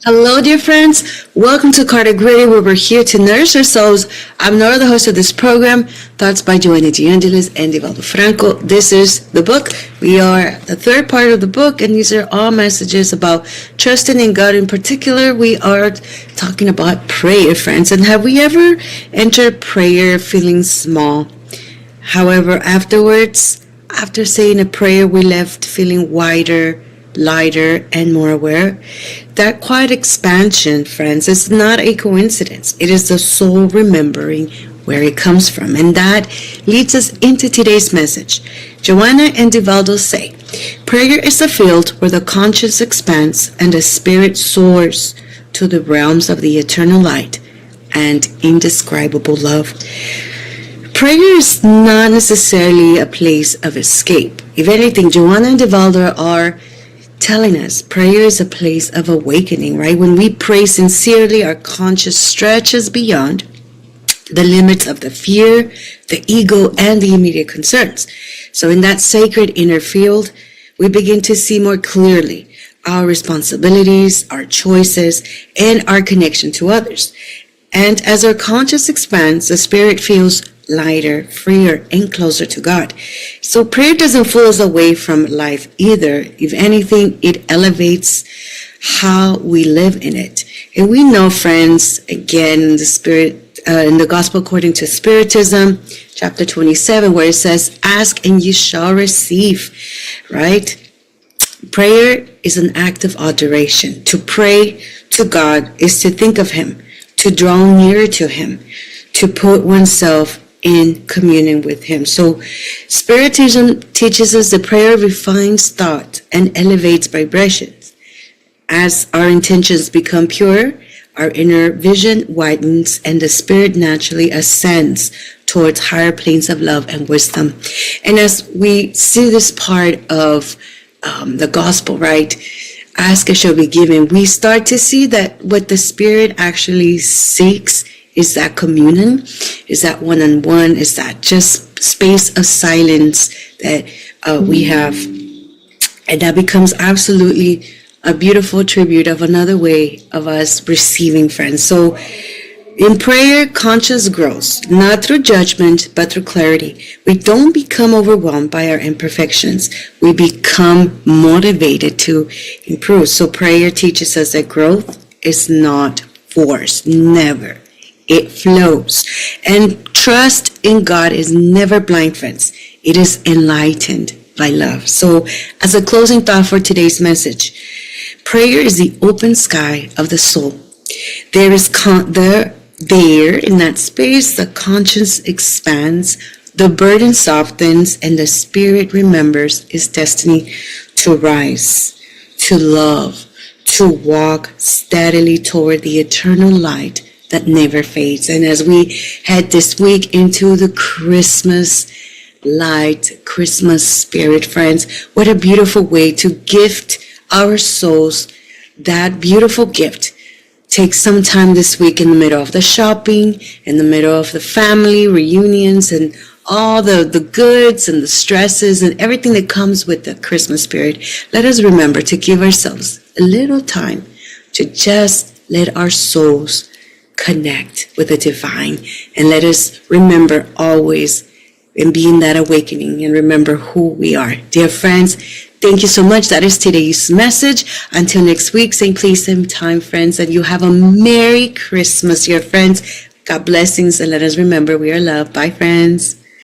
Hello, dear friends. Welcome to Kardec Radio, where we're here to nourish our souls. I'm Norah, the host of this program, Thoughts by Joanna de Angelis and Divaldo Franco. This is the book. We are the third part of the book, and these are all messages about trusting in God. In particular, we are talking about prayer, friends. And have we ever entered prayer feeling small? However, afterwards, after saying a prayer, we left feeling wider, lighter, and more aware. That quiet expansion, friends, is not a coincidence. It is the soul remembering where it comes from. And that leads us into today's message. Joanna and Divaldo say, prayer is a field where the conscience expands and the spirit soars to the realms of the eternal light and indescribable love. Prayer is not necessarily a place of escape. If anything, Joanna and Divaldo are telling us prayer is a place of awakening, right? When we pray sincerely, our conscience stretches beyond the limits of the fear, the ego, and the immediate concerns. So in that sacred inner field, we begin to see more clearly our responsibilities, our choices, and our connection to others. And as our conscience expands, the spirit feels lighter, freer, and closer to God. So prayer doesn't pull us away from life either. If anything, it elevates how we live in it. And we know, friends, again, in the spirit, in the Gospel according to Spiritism, chapter 27, where it says, "Ask and you shall receive," right? Prayer is an act of adoration. To pray to God is to think of Him, to draw nearer to Him, to put oneself in communion with Him. So Spiritism teaches us that prayer refines thought and elevates vibrations. As our intentions become pure, our inner vision widens and the spirit naturally ascends towards higher planes of love and wisdom. And as we see this part of the gospel, right? Ask, it shall be given. We start to see that what the spirit actually seeks is that communion, is that one-on-one, is that just space of silence that we have. And that becomes absolutely a beautiful tribute of another way of us receiving, friends. So in prayer, conscience grows, not through judgment, but through clarity. We don't become overwhelmed by our imperfections. We become motivated to improve. So prayer teaches us that growth is not forced, never. It flows. And trust in God is never blind, friends. It is enlightened by love. So as a closing thought for today's message, prayer is the open sky of the soul. There in that space, the conscience expands, the burden softens, and the spirit remembers its destiny to rise, to love, to walk steadily toward the eternal light that never fades. And as we head this week into the Christmas light, Christmas spirit, friends, what a beautiful way to gift our souls that beautiful gift. Take some time this week in the middle of the shopping, in the middle of the family reunions, and all the goods and the stresses and everything that comes with the Christmas spirit. Let us remember to give ourselves a little time to just let our souls connect with the divine, and let us remember always in being that awakening and remember who we are. Dear friends, thank you so much. That is today's message. Until next week, same place, same time, friends, and you have a Merry Christmas, dear friends. God blessings, and let us remember we are loved. Bye, friends.